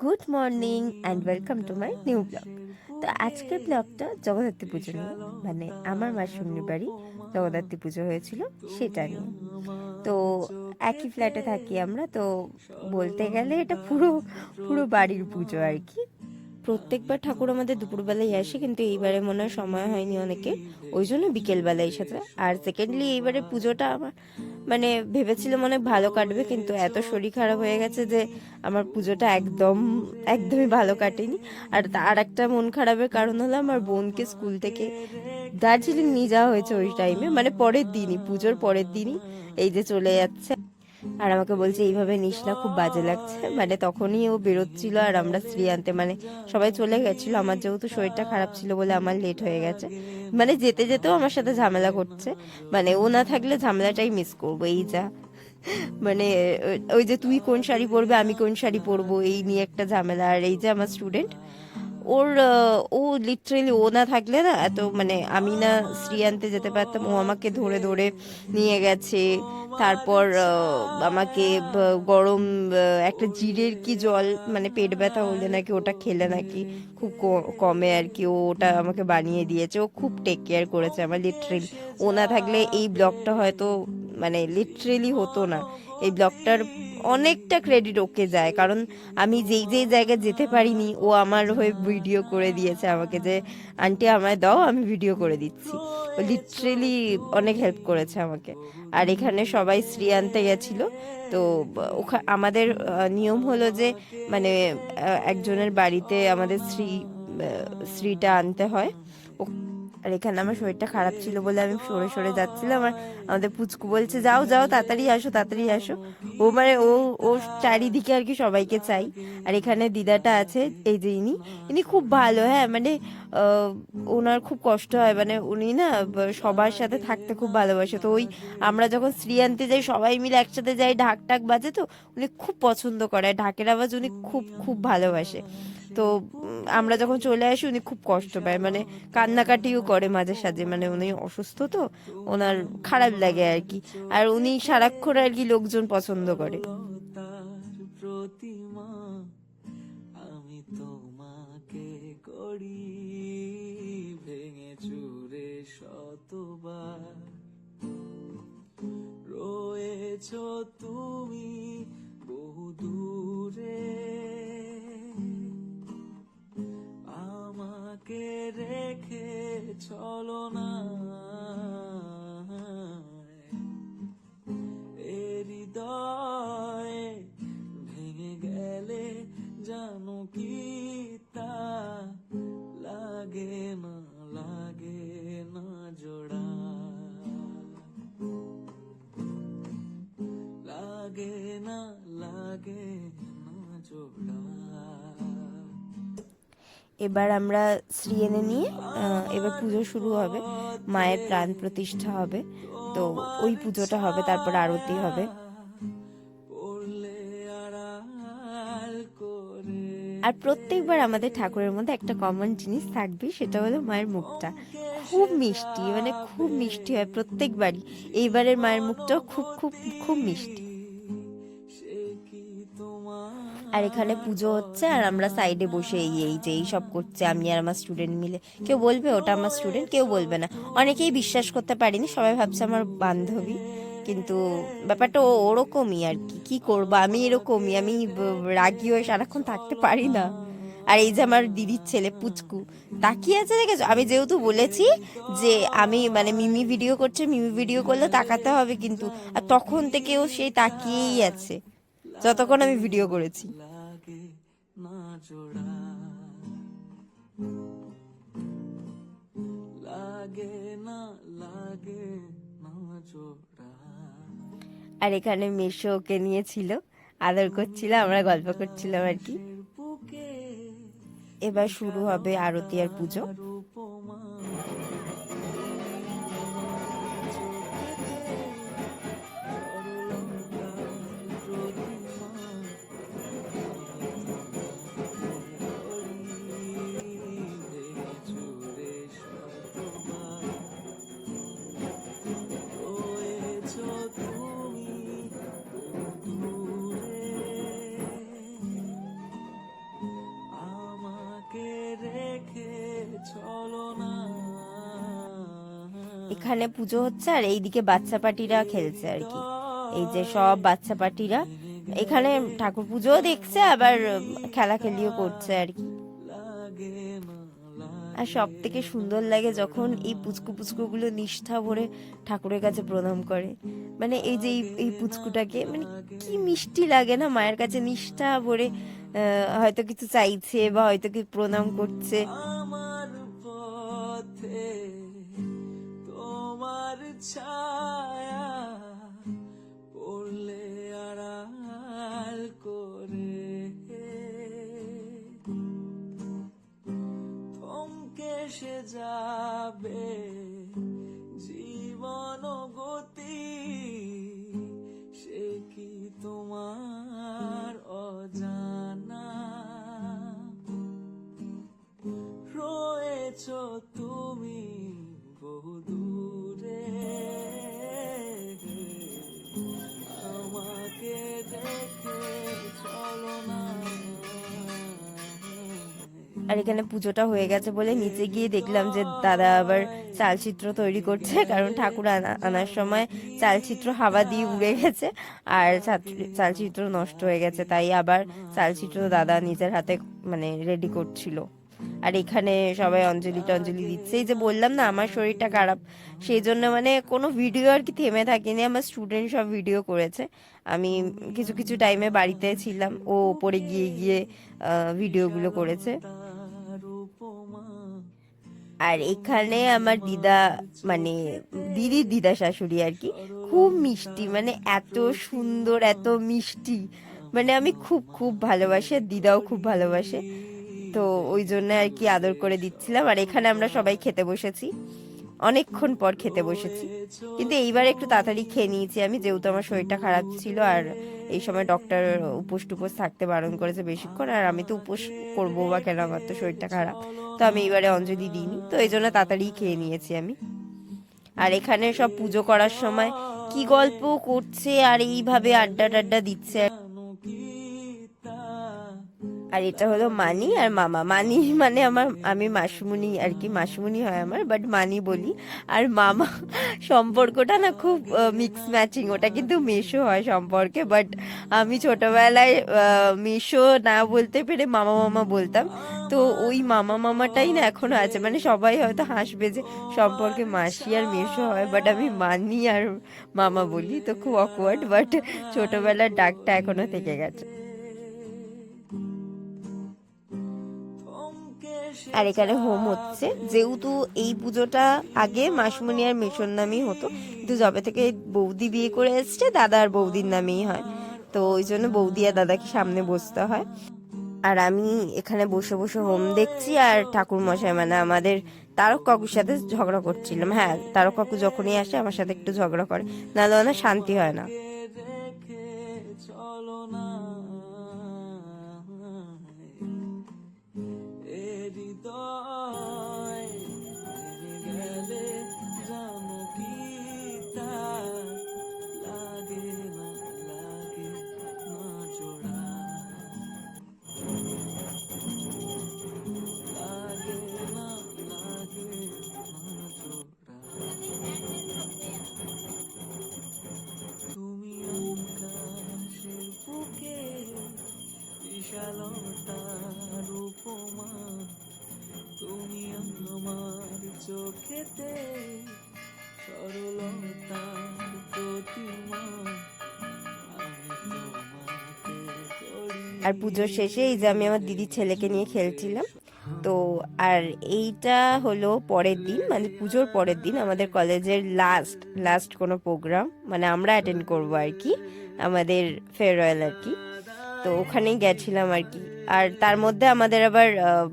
Good morning and welcome to my new blog. তো আজকের ব্লগটা জগদ্ধাত্রী পুজো নিয়ে, মানে আমার মাসিমণির বাড়ি জগদ্ধাত্রী পুজো হয়েছিল সেটা নিয়ে। তো একই ফ্ল্যাটে থাকি আমরা, তো বলতে গেলে এটা পুরো পুরো বাড়ির পুজো আর কি। প্রত্যেকবার ঠাকুর আমাদের দুপুরবেলায় আসে, কিন্তু এইবারে মনে হয় সময় হয়নি অনেকে, ওই জন্য বিকেলবেলায় এসেছে। আর সেকেন্ডলি এইবারে পুজোটা আমার মানে ভেবেছিলাম অনেক ভালো কাটবে, কিন্তু এত শরীর খারাপ হয়ে গেছে যে আমার পুজোটা একদমই ভালো কাটেনি। আর তার একটা মন খারাপের কারণ হলো আমার বোনকে স্কুল থেকে দার্জিলিং নিয়ে যাওয়া হয়েছে ওই টাইমে, মানে পরের দিনই, পুজোর পরের দিনই এই যে চলে যাচ্ছে। আর আমাকে বলছে এইভাবে নিস না, খুব বাজে লাগছে। মানে তখনই ও বেরোচ্ছিল আর আমরা স্ত্রী আনতে, মানে সবাই চলে গেছিলো, আমার যেহেতু শরীরটা খারাপ ছিল বলে আমার লেট হয়ে গেছে। মানে যেতে যেতেও আমার সাথে ঝামেলা করছে, মানে ও না থাকলে ঝামেলাটাই মিস করবো এই যা। মানে ওই যে তুই কোন শাড়ি পরবে আমি কোন শাড়ি পরবো এই নিয়ে একটা ঝামেলা। আর এই যে আমার স্টুডেন্ট, ও লিটারেলি ও না থাকলে না এত, মানে আমি না শ্রী আনতে যেতে পারতাম, ও আমাকে ধরে ধরে নিয়ে গেছে। তারপর আমাকে গরম একটা জিরের কি জল, মানে পেট ব্যথা হলে নাকি ওটা খেলে নাকি খুব কমে আর কি, ও ওটা আমাকে বানিয়ে দিয়েছে। ও খুব টেক কেয়ার করেছে আমার লিটারেলি। ও না থাকলে এই ব্লগটা হয়তো মানে লিটারেলি হতো না। এই ব্লগটার অনেকটা ক্রেডিট ওকে যায়, কারণ আমি যেই যেই জায়গায় যেতে পারিনি ও আমার হয়ে ভিডিও করে দিয়েছে আমাকে, যে আন্টি আমায় দাও আমি ভিডিও করে দিচ্ছি। ও লিটারেলি অনেক হেল্প করেছে আমাকে। আর এখানে সবাই শ্রী আনতে গেছিল। তো আমাদের নিয়ম হলো যে, মানে একজনের বাড়িতে আমাদের শ্রীটা আনতে হয়। আর এখানে আমার শরীরটা খারাপ ছিল বলে আমি সরে সরে যাচ্ছিলাম, আর আমাদের পুচকু বলছে যাও যাও তাড়াতাড়ি আসো তাড়াতাড়ি আসো। ও মানে ও চারিদিকে আর কি সবাইকে চাই। আর এখানে দিদাটা আছে, এই যে ইনি, ইনি খুব ভালো। হ্যাঁ মানে আহ, ওনার খুব কষ্ট হয়, মানে উনি না সবার সাথে থাকতে খুব ভালোবাসে। তো ওই আমরা যখন শ্রী আনতে যাই সবাই মিলে একসাথে যাই, ঢাক টাক বাজে, তো উনি খুব পছন্দ করে, ঢাকের আওয়াজ উনি খুব খুব ভালোবাসে। তো আমরা যখন চলে আসি উনি খুব কষ্ট পায়, মানে কান্নাকাটিও করে মাঝে সাঝে, মানে উনি অসুস্থ তো ওনার খারাপ লাগে আর কি। আর উনি সারাক্ষণ আর কি লোকজন পছন্দ করে। প্রতিমা আমি তোমাকে করি ভেঙে চুরে শতবার রয়েছ তুমি বহু দূরে আমাকে রেখে চলো না হৃদয়ে ভেঙে গেলে জানো কি তা লাগে না লাগে না জোড়া লাগে না লাগে না জোড়া। এবার আমরা শ্রী এনে নিয়ে এবার পুজো শুরু হবে, মায়ের প্রাণ প্রতিষ্ঠা হবে। তো ওই পুজোটা হবে, তারপর আরতি হবে। আর প্রত্যেকবার আমাদের ঠাকুরের মধ্যে একটা কমন জিনিস থাকবে, সেটা হলো মায়ের মুখটা খুব মিষ্টি, মানে খুব মিষ্টি হয় প্রত্যেকবারই। এইবারের মায়ের মুখটাও খুব খুব খুব মিষ্টি। আর এখানে পুজো হচ্ছে আর আমরা সাইডে বসে এই যে এই সব করছে আমি আর আমার স্টুডেন্ট মিলে। কেউ বলবে ওটা আমার স্টুডেন্ট, কেউ বলবে না। অনেকেই বিশ্বাস করতে পারিনি, সবাই ভাবছে আমার বান্ধবী, কিন্তু ব্যাপারটা ওরকমই আর কি। কি করবো, আমি এরকমই, আমি রাগী হয়ে সারাক্ষণ থাকতে পারি না। আর এই যে আমার দিদির ছেলে পুচকু তাকিয়ে আছে, দেখেছো? আমি যেহেতু বলেছি যে আমি মানে মিমি ভিডিও করছে, মিমি ভিডিও করলে তাকাতে হবে কিন্তু, আর তখন থেকেও সেই তাকিয়েই আছে যতক্ষণ আমি ভিডিও করেছি। লাগে না জোড়া লাগে না লাগে না জোড়া। আর এখানে মেশো ওকে নিয়েছিল, আদর করছিল, আমরা গল্প করছিলাম আর কি। বুকে এবার শুরু হবে আরতি আর পুজো। উপমা এখানে পুজো হচ্ছে আর এইদিকে বাচ্চা পার্টিরা খেলছে আর কি। এই যে সব বাচ্চা পার্টিরা এখানে ঠাকুর পুজোও দেখছে, আবার খেলাখেলিও করছে আর কি। আর সব থেকে সুন্দর লাগে যখন এই পুচকু পুচকুগুলো নিষ্ঠা ভরে ঠাকুরের কাছে প্রণাম করে। মানে এই যে এই পুচকুটাকে মানে কি মিষ্টি লাগে না, মায়ের কাছে নিষ্ঠা ভরে হয়তো কিছু চাইছে বা হয়তো কি প্রণাম করছে। আমার পথে তোমার ছায়া পড়লে আড়াল করে থমকে সে যাবে জীবন গতি, সে কি তোমার অজানা? রয়েছ তুমি বহু দূরে, আমাকে দেখে চলো না। আর এখানে পুজোটা হয়ে গেছে বলে নিচে গিয়ে দেখলাম যে দাদা আবার চালচিত্র তৈরি করছে, কারণ ঠাকুর আনার সময় চালচিত্র হাওয়া দিয়ে উড়ে গেছে আর চালচিত্র নষ্ট হয়ে গেছে, তাই আবার চালচিত্র দাদা নিজের হাতে মানে রেডি করছিল। আর এখানে সবাই অঞ্জলি টঞ্জলি দিচ্ছে। এই যে বললাম না আমার শরীরটা খারাপ, সেই জন্য মানে কোনো ভিডিও আর কি থেমে থাকিনি, আমার স্টুডেন্ট সব ভিডিও করেছে, আমি কিছু কিছু টাইমে বাড়িতে ছিলাম, ও ওপরে গিয়ে গিয়ে ভিডিওগুলো করেছে। আর এখানে আমার দিদা মানে দিদির দিদা শাশুড়ি আর কি, খুব মিষ্টি, মানে এত সুন্দর এত মিষ্টি, মানে আমি খুব খুব ভালোবাসি, আর দিদাও খুব ভালোবাসে, তো ওই জন্য আর কি আদর করে দিচ্ছিলাম। আর এখানে আমরা সবাই খেতে বসেছি, অনেকক্ষণ পর খেতে বসেছি, কিন্তু এইবার একটু তাড়াতাড়ি খেয়ে নিয়েছি আমি, যেহেতু আমার শরীরটা খারাপ ছিল আর এই সময় ডক্টর উপোস টুপোস থাকতে বারণ করেছে বেশিক্ষণ, আর আমি তো উপোস করবো বা কেন, আমার তো শরীরটা খারাপ, তো আমি এবারে অঞ্জলি দিইনি, তো এই জন্য তাড়াতাড়ি খেয়ে নিয়েছি আমি। আর এখানে সব পুজো করার সময় কি গল্প করছে আর এইভাবে আড্ডা টাড্ডা দিচ্ছে। আর এটা হলো মানি আর মামা। মানি মানে আমি মাসুমুনি আর কি, মাসুমুনি হয় আমার, বাট মানি বলি। আর মামা সম্পর্কটা না খুব মিক্স ম্যাচিং, ওটা কিন্তু মেশো হয় সম্পর্কে, বাট আমি ছোটবেলায় মেশো না বলতে পেরে মামা মামা বলতাম, তো ওই মামা মামাটাই না এখনো আছে, মানে সবাই হয়তো হাসবে যে সম্পর্কে মাসি আর মেশো হয়, বাট আমি মানি আর মামা বলি, তো খুব অকওয়ার্ড, বাট ছোটবেলার ডাকটা এখনো থেকে গেছে। আর এখানে হোম হচ্ছে, যেহেতু এই পুজোটা আগে মাসমুনি আর মেশোর নামেই হতো, কিন্তু যবে থেকে বৌদি বিয়ে করে এসছে দাদা আর বৌদির নামেই হয়, তো ওই জন্য বৌদি আর দাদাকে সামনে বসতে হয়। আর আমি এখানে বসে বসে হোম দেখছি, আর ঠাকুর মশাই মানে আমাদের তারক কাকুর সাথে ঝগড়া করছিলাম। হ্যাঁ, তারক কাকু যখনই আসে আমার সাথে একটু ঝগড়া করে, নাহলে ওনার শান্তি হয় না। চলো না হৃদয় গেলে জানো কি তা লাগে না জোড়া, লাগে না জোড়া। তুমি আকাশের বুকে বিশালতার উপমা, তুমি আমার চোখেতে সরলতার প্রতিমা, আমি তোমাকে করি। আর পুজোর শেষে এই যে আমি আমার দিদির ছেলেকে নিয়ে খেলছিলাম, তো আর এইটা হলো পরের দিন, মানে পুজোর পরের দিন আমাদের কলেজের লাস্ট কোনো প্রোগ্রাম, মানে আমরা অ্যাটেন্ড করবো আর কি, আমাদের ফেয়ারওয়েল আর কি, তো ওখানেই গেছিলাম আর কি। আর তার মধ্যে আমাদের আবার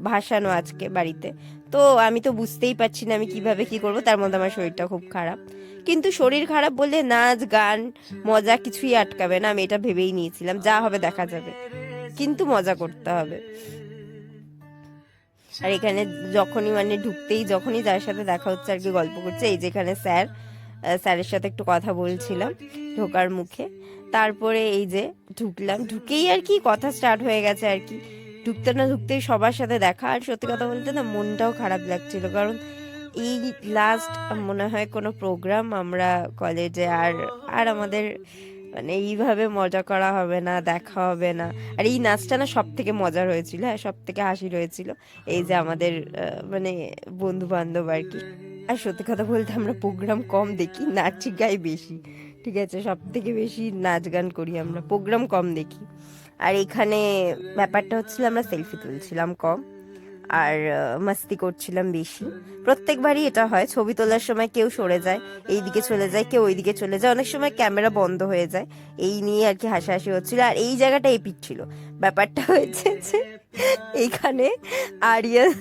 ভাসানো আজকে বাড়িতে, তো আমি তো বুঝতেই পারছি না আমি কিভাবে কি করব, তার মধ্যে আমার শরীরটা খুব খারাপ, কিন্তু শরীর খারাপ বলে নাচ গান মজা কিছুই আটকাবে না, আমি এটা ভেবেই নিয়েছিলাম, যা হবে দেখা যাবে, কিন্তু মজা করতে হবে। আর এখানে যখনই মানে যখনই যার সাথে দেখা হচ্ছে আর কি গল্প করছে, এই যেখানে স্যারের সাথে একটু কথা বলছিলাম ঢোকার মুখে, তারপরে এই যে ঢুকেই আর কি কথা স্টার্ট হয়ে গেছে আর কি, ঢুকতে না ঢুকতেই সবার সাথে দেখা। আর সত্যি কথা বলতে না মনটাও খারাপ লাগছিল, কারণ এই লাস্ট মনে হয় কোনো প্রোগ্রাম আমরা কলেজে, আর আর আমাদের মানে এইভাবে মজা করা হবে না, দেখা হবে না। আর এই নাচটা না সব থেকে মজার হয়েছিল, হ্যাঁ সব থেকে হাসির হয়েছিল। এই যে আমাদের মানে বন্ধু বান্ধব আর কি। আর সত্যি কথা বলতে আমরা প্রোগ্রাম কম দেখি, নাচি গাই বেশি, ঠিক আছে, সব থেকে বেশি নাচ গান করি আমরা, প্রোগ্রাম কম দেখি। আর এখানে ব্যাপারটা হচ্ছিল আমরা সেলফি তুলছিলাম কম, আর মাস্তি করছিলাম বেশি। প্রত্যেকবারই এটা হয়, ছবি তোলার সময় কেউ সরে যায়, এইদিকে চলে যায়, কেউ ওইদিকে চলে যায়, অনেক সময় ক্যামেরা বন্ধ হয়ে যায়। এই নিয়ে আর কি হাসাহাসি হচ্ছিল। আর এই জায়গাটা এপিক ছিল। ব্যাপারটা হয়েছে যে এইখানে আরিয়ান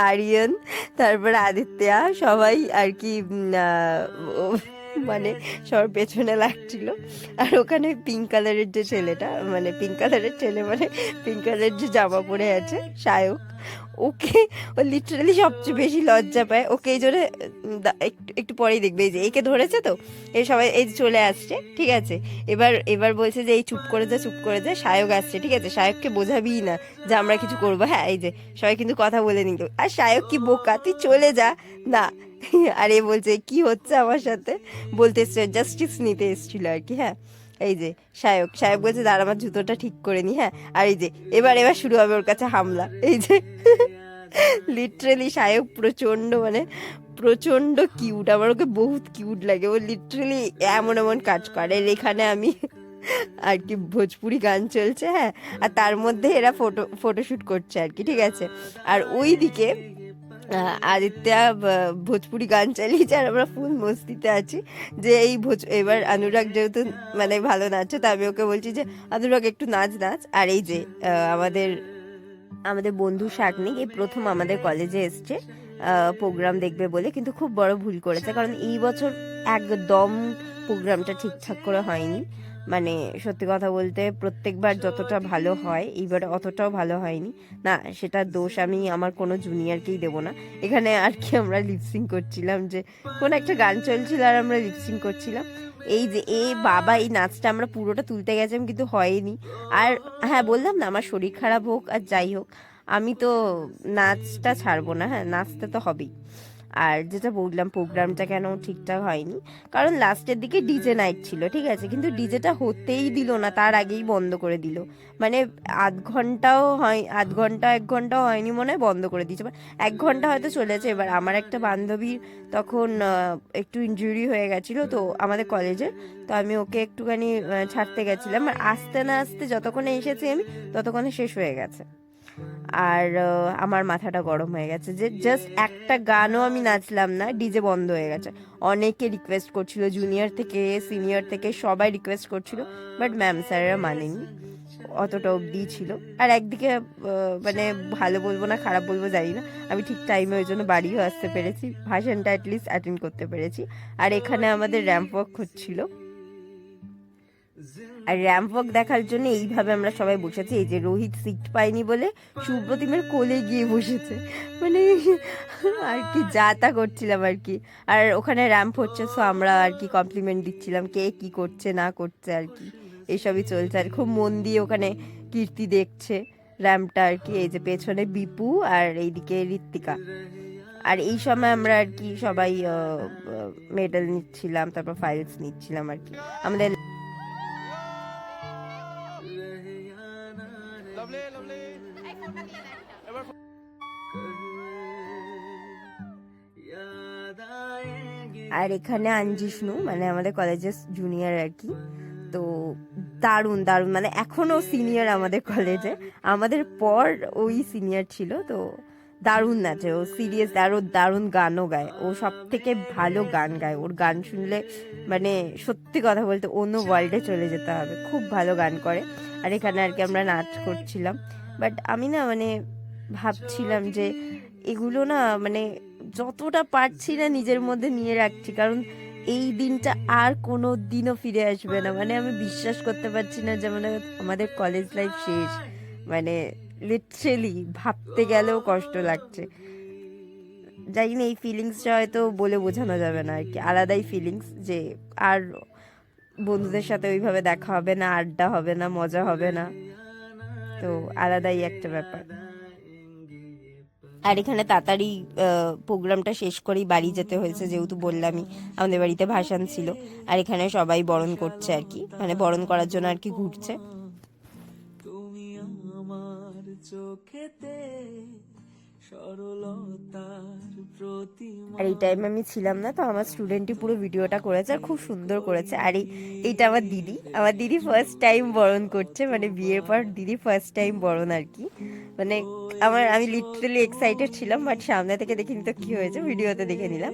আরিয়ান তারপরে আদিত্যা সবাই আর কি মানে সবার পেছনে লাগছিল। আর ওখানে পিঙ্ক কালারের যে ছেলেটা, মানে পিঙ্ক কালারের ছেলে মানে পিঙ্ক কালারের যে জামা পরে আছে সায়ক, ওকে ও লিটারালি সবচেয়ে বেশি লজ্জা পায়। ওকে এই জন্য একটু একটু পরেই দেখবে, এই যে একে ধরেছে তো, এই সবাই এই যে চলে আসছে, ঠিক আছে। এবার এবার বলছে যে এই চুপ করে যা, চুপ করে যা, সায়ক আসছে, ঠিক আছে, সায়ককে বোঝাবিই না যে আমরা কিছু করবো, হ্যাঁ এই যে সবাই কিন্তু কথা বলে নিল। আর সায়ক কি বোকা, তুই চলে যা না। আর এ বলছে কি হচ্ছে আমার সাথে, বলতে এসছে জাস্টিস নিতে এসেছিল আর কি, হ্যাঁ। এই যে সায়ক সায়ক বলছে দাঁড়া আমার জুতোটা ঠিক করে নি, হ্যাঁ। আর এই যে এবার এবার শুরু হবে ওর কাছে হামলা, এই যে লিটারেলি সায়ক প্রচন্ড মানে প্রচন্ড কিউট, আমার ওকে বহুত কিউট লাগে। ও লিটারেলি এমন এমন কাজ করে। আর এখানে আমি আর কি ভোজপুরি গান চলছে, হ্যাঁ, আর তার মধ্যে এরা ফটোশুট করছে আর কি, ঠিক আছে। আর ওই দিকে আদিত্যা ভোজপুরি গান চালিয়েছে, আর আমরা ফুল মস্তিতে আছি যে এই এবার অনুরাগ যেহেতু মানে ভালো নাচছে, তা আমি ওকে বলছি যে অনুরাগ একটু নাচ নাচ। আর এই যে আমাদের আমাদের বন্ধু শাকনিক এই প্রথম আমাদের কলেজে এসছে প্রোগ্রাম দেখবে বলে, কিন্তু খুব বড় ভুল করেছে, কারণ এই বছর একদম প্রোগ্রামটা ঠিকঠাক করে হয়নি। মানে সত্যি কথা বলতে প্রত্যেকবার যতটা ভালো হয় এইবার অতটাও ভালো হয়নি। না, সেটা দোষ আমি আমার কোনো জুনিয়রকেই দেবো না। এখানে আর কি আমরা লিপসিং করছিলাম, যে কোন একটা গান চলছিল আর আমরা লিপসিং করছিলাম। এই যে বাবা এই নাচটা আমরা পুরোটা তুলতে গেছিলাম কিন্তু হয়নি। আর হ্যাঁ বললাম না, আমার শরীর খারাপ হোক আর যাই হোক আমি তো নাচটা ছাড়বো না, হ্যাঁ নাচতে তো হবেই। আর যেটা বললাম প্রোগ্রামটা কেন ঠিকঠাক হয়নি, কারণ লাস্টের দিকে ডিজে নাইট ছিল, ঠিক আছে, কিন্তু ডিজেটা হতেই দিল না, তার আগেই বন্ধ করে দিল। মানে আধ ঘন্টাও হয়, আধ ঘন্টা 1 ঘন্টাও হয়নি মনে হয় বন্ধ করে দিয়েছে। 1 ঘন্টা হয়তো চলেছে। এবার আমার একটা বান্ধবীর তখন একটু ইনজুরি হয়ে গেছিলো তো আমাদের কলেজে, তো আমি ওকে একটুখানি ছাড়তে গেছিলাম, আর আসতে না আসতে যতক্ষণে এসেছি আমি ততক্ষণে শেষ হয়ে গেছে। আর আমার মাথাটা গরম হয়ে গেছে যে জাস্ট একটা গানও আমি নাচলাম না, ডিজে বন্ধ হয়ে গেছে। অনেকে রিকোয়েস্ট করছিল, জুনিয়র থেকে সিনিয়র থেকে সবাই রিকোয়েস্ট করছিল, বাট ম্যাম স্যারেরা মানেনি, অতটা অবধি ছিল। আর একদিকে মানে ভালো বলবো না খারাপ বলবো জানি না, আমি ঠিক টাইমে ওই জন্য বাড়িও আসতে পেরেছি, ভাষণটা অ্যাটলিস্ট অ্যাটেন্ড করতে পেরেছি। আর এখানে আমাদের র্যাম্প ওয়াক হচ্ছিল, আর র্যাম্প ওয়াক দেখার জন্য এইভাবে আমরা সবাই বসেছি। এই যে রোহিত সিট পায়নি বলে সুব্রতিমের কোলে গিয়ে বসেছে, মানে আর কি যা তা করছিলাম আর কি। আর ওখানে র্যাম্প হচ্ছে, সো আমরা আর কি কমপ্লিমেন্ট দিচ্ছিলাম কে কি করছে না করছে আর কি, এইসবই চলছে। আর খুব মন দিয়ে ওখানে কীর্তি দেখছে র্যাম্পটা আর কি। এই যে পেছনে বিপু আর এইদিকে ঋত্বিকা। আর এই সময় আমরা আর কি সবাই মেডেল নিচ্ছিলাম, তারপর ফাইলস নিচ্ছিলাম আর কি। আমাদের আর এখানে আঞ্জিষ্ণু মানে আমাদের কলেজের জুনিয়র আর কি, তো দারুণ দারুণ, মানে এখনও সিনিয়র আমাদের কলেজে, আমাদের পর ওই সিনিয়র ছিল, তো দারুণ নাচে ও, সিরিয়াস, আরও দারুণ গানও গায় ও, সব থেকে ভালো গান গায়। ওর গান শুনলে মানে সত্যি কথা বলতে অন্য ওয়ার্ল্ডে চলে যেতে হবে, খুব ভালো গান করে। আর এখানে আর কি আমরা নাচ করছিলাম, বাট আমি না মানে ভাবছিলাম যে এগুলো না মানে যতটা পারছি না নিজের মধ্যে নিয়ে রাখছি, কারণ এই দিনটা আর কোনো দিনও ফিরে আসবে না। মানে আমি বিশ্বাস করতে পারছি না যে মানে আমাদের কলেজ লাইফ শেষ, মানে লিটারেলি ভাবতে গেলেও কষ্ট লাগছে। জানি না, এই ফিলিংসটা হয়তো বলে বোঝানো যাবে না আর কি, আলাদাই ফিলিংস, যে আর বন্ধুদের সাথে ওইভাবে দেখা হবে না, আড্ডা হবে না, মজা হবে না, তো আলাদাই একটা ব্যাপার। আর এখানে তাড়াতাড়ি প্রোগ্রামটা শেষ করেই বাড়ি যেতে হয়েছে, যেহেতু বললামই আমাদের বাড়িতে ভাসান ছিল। আর এখানে সবাই বরণ করছে আর কি, মানে বরণ করার জন্য আর কি ঘুরছে। তুমি আমার চোখেতে সরলতার প্রতিমা। আর এই টাইমে আমি ছিলাম না, তো আমার স্টুডেন্টই পুরো ভিডিওটা করেছে আর খুব সুন্দর করেছে। আর এইটা আমার দিদি ফার্স্ট টাইম বরণ করছে, মানে বিয়ের পর দিদি ফার্স্ট টাইম বরণ আর কি। মানে আমি লিটারালি এক্সাইটেড ছিলাম, বাট সামনে থেকে দেখিনি তো কি হয়েছে, ভিডিওতে দেখে নিলাম।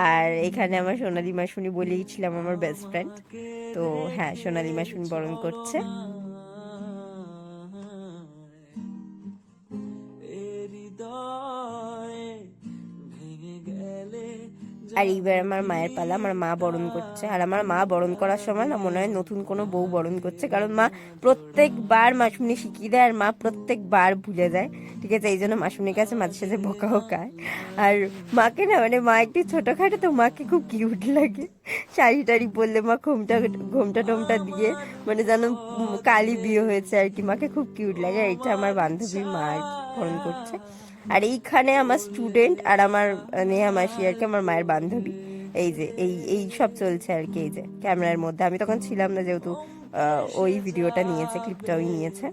আর এখানে আমার সোনালী মাসুনি বলেই ছিলাম আমার বেস্ট ফ্রেন্ড। তো হ্যাঁ, সোনালী মাসুনি বরণ করছে। হৃদয়ে ভেঙে গেলে আর এইবার আমার মায়ের পালা, আমার মা বরণ করছে। আর আমার মা বরণ করার সময় না মনে হয় নতুন কোনো বউ বরণ করছে, কারণ মা প্রত্যেকবার মাসুনি শিখিয়ে দেয় আর মা প্রত্যেকবার ভুলে যায়। ঠিক আছে, এই জন্য মাসুনির কাছে মাঝে সাঝে বকাও খায়। আর মাকে না, মানে মা একটু ছোটোখাটো, তো মাকে খুব কিউট লাগে। শাড়ি টাড়ি পরলে মা ঘোমটা টোমটা দিয়ে, মানে যেন কালী বিয়ে হয়েছে আর কি, মাকে খুব কিউট লাগে। আর এটা আমার বান্ধবীর মা আর কি বরণ করছে। আর এইখানে আমার স্টুডেন্ট আর আমার নেহা মাসি আর কি, আমার মায়ের বান্ধবী। এই যে এই সব চলছে আর কি, এই যে ক্যামেরার মধ্যে। আমি তখন ছিলাম না, যেহেতু ওই ভিডিওটা নিয়েছে, ক্লিপটা ওই নিয়েছে।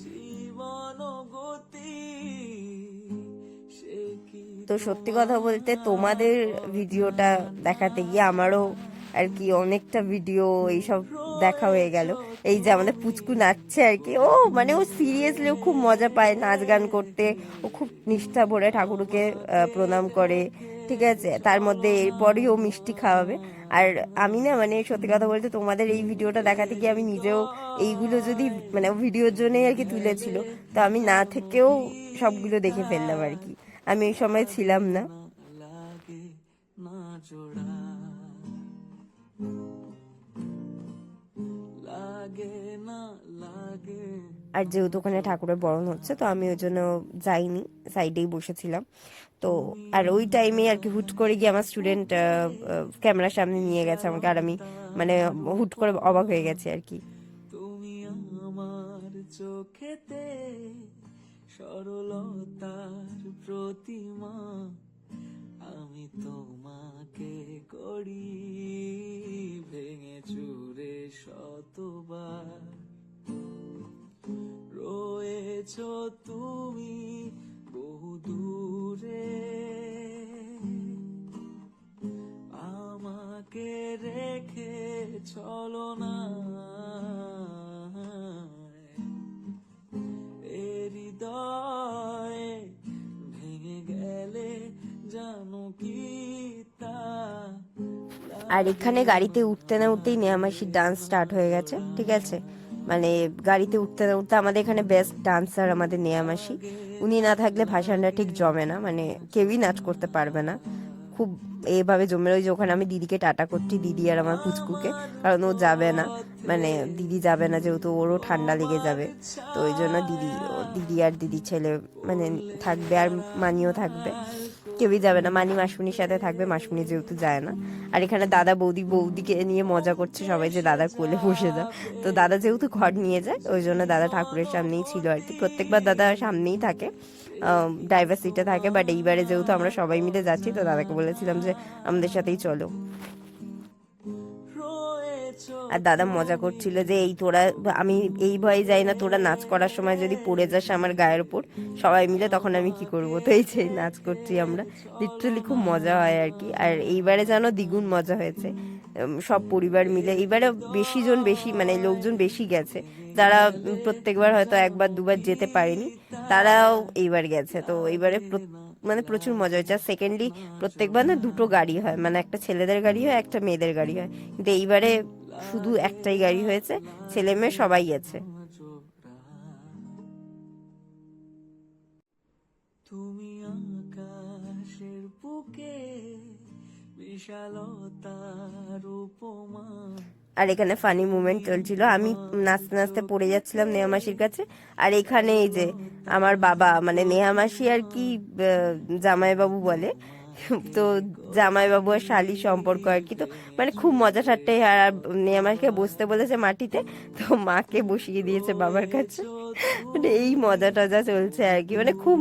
জীবন গতি সে কি তো সত্যি কথা বলতে তোমাদের ভিডিওটা দেখাতে গিয়ে আমারও আর কি অনেকটা ভিডিও এইসব দেখা হয়ে গেল। এই যে আমাদের পুচকু নাচছে আর কি, ও মানে ও সিরিয়াসলি খুব মজা পায় নাচ গান করতে। ও খুব নিষ্ঠা ভরে ঠাকুরকে প্রণাম করে, ঠিক আছে। তার মধ্যে এরপরই ও মিষ্টি খাওয়াবে। আর আমি না, মানে সত্যি কথা বলতে তোমাদের এই ভিডিওটা দেখাতে গিয়ে আমি নিজেও এইগুলো যদি, মানে ভিডিওর জন্যই আর কি তুলেছিল, তো আমি না থেকেও সবগুলো দেখে ফেললাম আর কি। আমি ওই সময় ছিলাম না। লাগে না জোড়া, লাগে না লাগে। আর যেহেতু ওখানে ঠাকুরের বরণ হচ্ছে, তো আমি ওই জন্য যাইনি, সাইডেই বসেছিলাম। তো আর ওই টাইমে আর কি হুট করে গিয়ে আমার স্টুডেন্ট ক্যামেরার সামনে নিয়ে গেছে আমাকে, আর আমি মানে হুট করে অবাক হয়ে গেছি আর কি। তুমি আমার চোখেতে সরলতার প্রতিমা, আমি তোমাকে করি ভেঙে চুরে শতবার। রয়েছ তুমি বহু দূরে, আমাকে রেখে চলো না হৃদয়ে ভেঙে গেলে জানো কি তা। আর এখানে গাড়িতে উঠতে না উঠতেই নেহামাসির ডান্স স্টার্ট হয়ে গেছে, ঠিক আছে। মানে গাড়িতে উঠতে না উঠতে, আমাদের এখানে বেস্ট ডান্সার আমাদের নেহামাসি। উনি না থাকলে ভাসানটা ঠিক জমে না, মানে কেউই নাচ করতে পারবে না। খুব এভাবে জমে রয়েছে। ওখানে আমি দিদিকে টাটা করছি, দিদি আর আমার পুচকুকে, কারণ ও যাবে না, মানে দিদি যাবে না, যেহেতু ওরও ঠান্ডা লেগে যাবে। তো ওই জন্য দিদি আর দিদি ছেলে মানে থাকবে, আর মানিও থাকবে, কেউই যাবে না। মানি মাসুনির সাথে থাকবে, মাসুনি যেহেতু যায় না। আর এখানে দাদা বৌদিকে নিয়ে মজা করছে সবাই, যে দাদা কোলে বসে যা। তো দাদা যেহেতু ঘর নিয়ে যায়, ওই জন্য দাদা ঠাকুরের সামনেই ছিল আর কি। প্রত্যেকবার দাদা সামনেই থাকে, ড্রাইভার সিটে থাকে, বাট এইবারে যেহেতু আমরা সবাই মিলে যাচ্ছি, তো দাদাকে বলেছিলাম যে আমাদের সাথেই চলো। আর দাদা মজা করছিল যে আমি এই ভয়ে যাই না, তোরা নাচ করার সময় যদি পড়ে যাস আমার গায়ের উপর সবাই মিলে, তখন আমি কি করব। তো এই যে নাচ করছি আমরা, লিটারালি খুব মজা হয় আর কি। আর এইবারে যেন দ্বিগুণ মজা হয়েছে, সব পরিবার মিলে। এইবারে বেশি মানে লোকজন বেশি গেছে, যারা প্রত্যেকবার হয়তো একবার দুবার যেতে পারেনি, তারাও এইবার গেছে। তো এইবারে মানে প্রচুর মজা হয়েছে। আর সেকেন্ডলি প্রত্যেকবার না দুটো গাড়ি হয়, মানে একটা ছেলেদের গাড়ি হয়, একটা মেয়েদের গাড়ি হয়, কিন্তু এইবারে শুধু একটাই গাড়ি হয়েছে, ছেলে মেয়ে সবাই গেছে। তুমি আকাশের বুকে বিশালতার উপমা। আর এখানে ফানি মুভমেন্ট চলছিল, আমি নাচতে নাচতে পড়ে যাচ্ছিলাম নেহা মাসির কাছে। আর এখানে এই যে আমার বাবা, মানে নেহা মাসি আর কি জামাইবাবু বলে, তো জামাইবাবু আর শালি সম্পর্ক আর কি। তো মানে খুব মজা ঠাট্টাই হয়। আর নেহা মাসিকে বসতে বলেছে মাটিতে, তো মাকে বসিয়ে দিয়েছে বাবার কাছে। মানে এই মজা টজা চলছে আর কি, মানে খুব।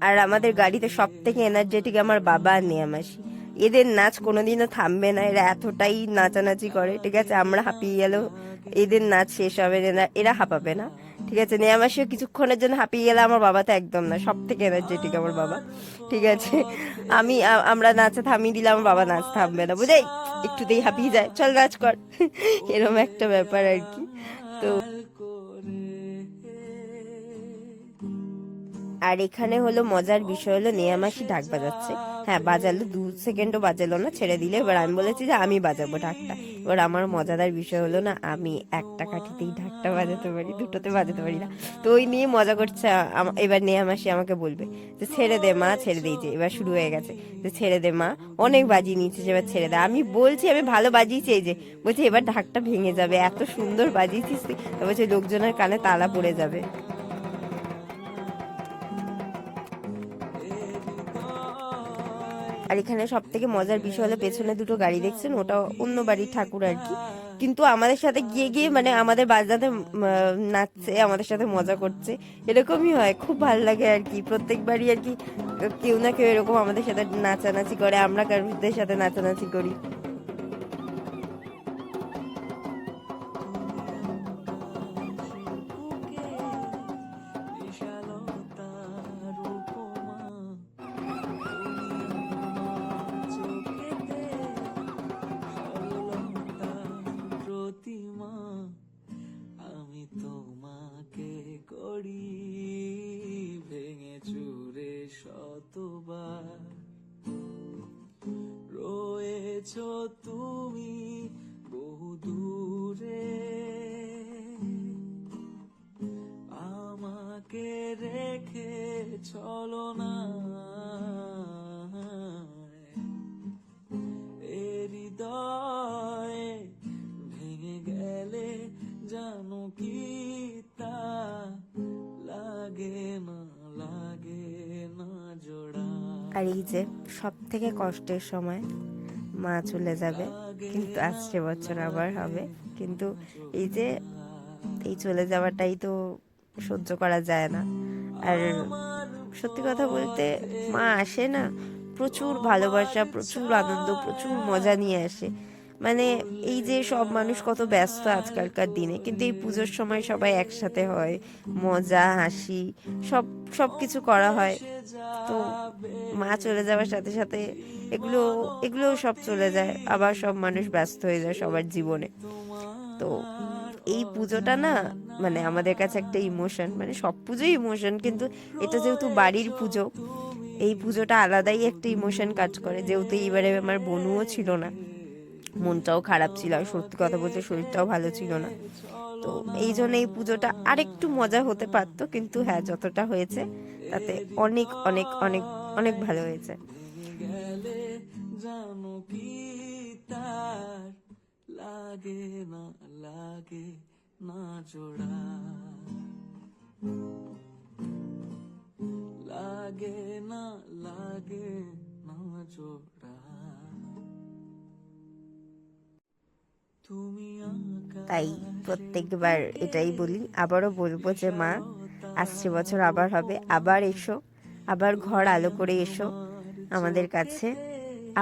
আর আমাদের গাড়িতে সব থেকে এনার্জেটিক আমার বাবা আর নেয়া মাসি। এদের নাচ কোনোদিনও থামবে না, এরা এতটাই নাচানাচি করে, ঠিক আছে? আমরা হাঁপিয়ে গেলেও এদের নাচ শেষ হবে না, এরা হাঁপাবে না, ঠিক আছে? নেয়া মাসিও কিছুক্ষণের জন্য হাঁপিয়ে গেলে আমার বাবা তো একদম না, সব থেকে এনার্জেটিক আমার বাবা, ঠিক আছে? আমরা নাচে থামিয়ে দিলে আমার বাবা নাচ থামবে না, বুঝেই একটুতেই হাঁপিয়ে যায়, চল নাচ কর। এরকম একটা ব্যাপার আর কি। তো আর এখানে হলো মজার বিষয় হলো নেয়া মাসি ঢাক বাজাচ্ছে। হ্যাঁ, বাজালো, 2 সেকেন্ডও বাজালো না, ছেড়ে দিলে। এবার আমি বলেছি যে আমি বাজাবো ঢাকটা। এবার আমার মজাদার বিষয় হলো না, আমি একটা কাঠিতেই ঢাকটা বাজাতে পারি, দুটোতে বাজাতে পারি না। তো ওই নিয়ে মজা করছে। এবার নেয়া মাসি আমাকে বলবে যে ছেড়ে দে মা, ছেড়ে দিয়েছে, এবার শুরু হয়ে গেছে যে ছেড়ে দে মা, অনেক বাজিয়ে নিয়েছিস, এবার ছেড়ে দে। আমি বলছি আমি ভালো বাজিয়েছি, এই যে বলছি এবার ঢাকটা ভেঙে যাবে, এত সুন্দর বাজিয়েছিস তুই। তারপর বলছে লোকজনের কানে তালা পড়ে যাবে। আর এখানে সব থেকে মজার বিষয় হলো পেছনে দুটো গাড়ি দেখছেন, ওটা অন্য বাড়ির ঠাকুর আর কি। কিন্তু আমাদের সাথে গিয়ে গিয়ে মানে আমাদের বাজনাতে নাচছে, আমাদের সাথে মজা করছে। এরকমই হয়, খুব ভালো লাগে আর কি। প্রত্যেকবারই আর কি কেউ না কেউ এরকম আমাদের সাথে নাচানাচি করে, আমরা কারোর সাথে নাচানাচি করি। প্রতিমা আমি তোমাকে করি ভেঙে চুরে শতবার রয়েছ তুমি বহু দূরে আমাকে রেখে চলো না হৃদয়ে ভেঙে গেলে জানো কি তা লাগে না জোড়া। আর এই যে সব থেকে কষ্টের সময়, মা চলে যাবে, কিন্তু আসছে বছর আবার হবে। কিন্তু এই যে এই চলে যাওয়াটাই তো সহ্য করা যায় না। আর সত্যি কথা বলতে, মা আসে না, প্রচুর ভালোবাসা, প্রচুর আনন্দ, প্রচুর মজা নিয়ে আসে। মানে এই যে সব মানুষ কত ব্যস্ত আজকালকার দিনে, কিন্তু এই পুজোর সময় সবাই একসাথে হয়, মজা হাসি সব সব কিছু করা হয়। তো মা চলে যাওয়ার সাথে সাথে এগুলো এগুলো সব চলে যায়, আবার সব মানুষ ব্যস্ত হয়ে যায় সবার জীবনে। তো এই পুজোটা না, মানে আমাদের কাছে একটা ইমোশন, মানে সব পুজোই ইমোশন, কিন্তু এটা যেহেতু বাড়ির পুজো, এই পুজোটা আলাদাই একটা ইমোশন কাজ করে। যেহেতু এইবারে আমার বোনও ছিল না, মনটাও খারাপ ছিল, আর সত্যি কথা বলতে শরীরটাও ভালো ছিল না। তো এই জন্য এই পুজোটা আরেকটু মজা হতে পারতো, কিন্তু হ্যাঁ, যতটা হয়েছে তাতে অনেক অনেক অনেক অনেক ভালো হয়েছে। গেলে জানো কি তার লাগে না জোড়া লাগে না জোড়া তুমি তাই প্রত্যেকবার এটাই বলি, আবারও বলবো যে মা, আসছে বছর আবার হবে, আবার এসো, আবার ঘর আলো করে এসো আমাদের কাছে,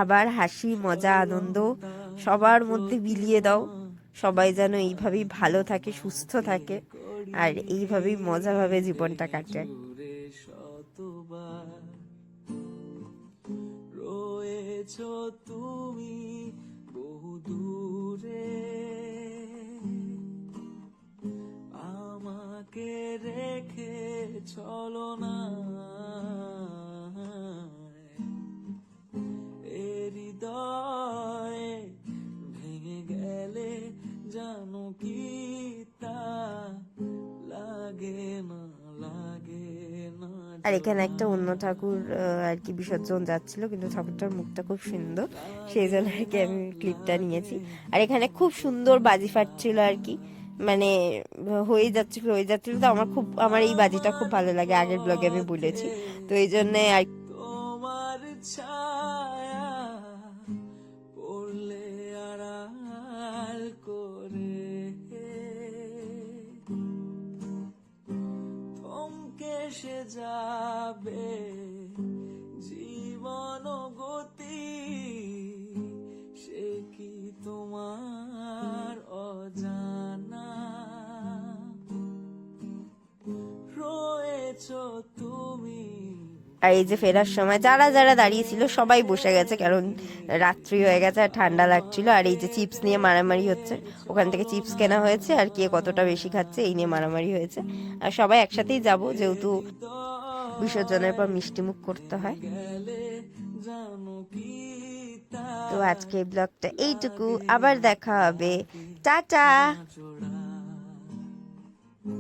আবার হাসি মজা আনন্দ সবার মধ্যে বিলিয়ে দাও। সবাই যেন এইভাবেই ভালো থাকে, সুস্থ থাকে, আর এইভাবেই মজাভাবে জীবনটা কাটে। শতবার রয়েছ তুমি বহু দূরে আমাকে রেখে চলো না হৃদয়ে ভেঙে গেলে জানো কি তা লাগে না আর এখানে একটা অন্য ঠাকুর আর কি বিসর্জন যাচ্ছিল, কিন্তু ঠাকুরটার মুখটা খুব সুন্দর, সেই জন্য আর কি আমি ক্লিপটা নিয়েছি। আর এখানে খুব সুন্দর বাজি ফাটছিল আর কি, মানে হয়ে যাচ্ছিল। তো আমার এই বাজিটা খুব ভালো লাগে, আগের ব্লগে আমি বলেছি। তো এই জন্য আর তোমার ছায়া পড়লে আড়াল করে থমকে সে যাবে আর এই যে ফেরার সময় যারা যারা দাঁড়িয়েছিল সবাই বসে গেছে, কারণ রাত্রি হয়ে গেছে আর ঠান্ডা লাগছিল। আর এই যে চিপস নিয়ে মারামারি হচ্ছে, ওখান থেকে চিপস কেনা হয়েছে আর কে কতটা বেশি খাচ্ছে এই নিয়ে মারামারি হয়েছে। আর সবাই একসাথেই যাব, যেহেতু বিসর্জনের পর মিষ্টি মুখ করতে হয়। জানো কি তা তো আজকে ব্লগটা এইটুকু, আবার দেখা হবে, টাটা। চোরা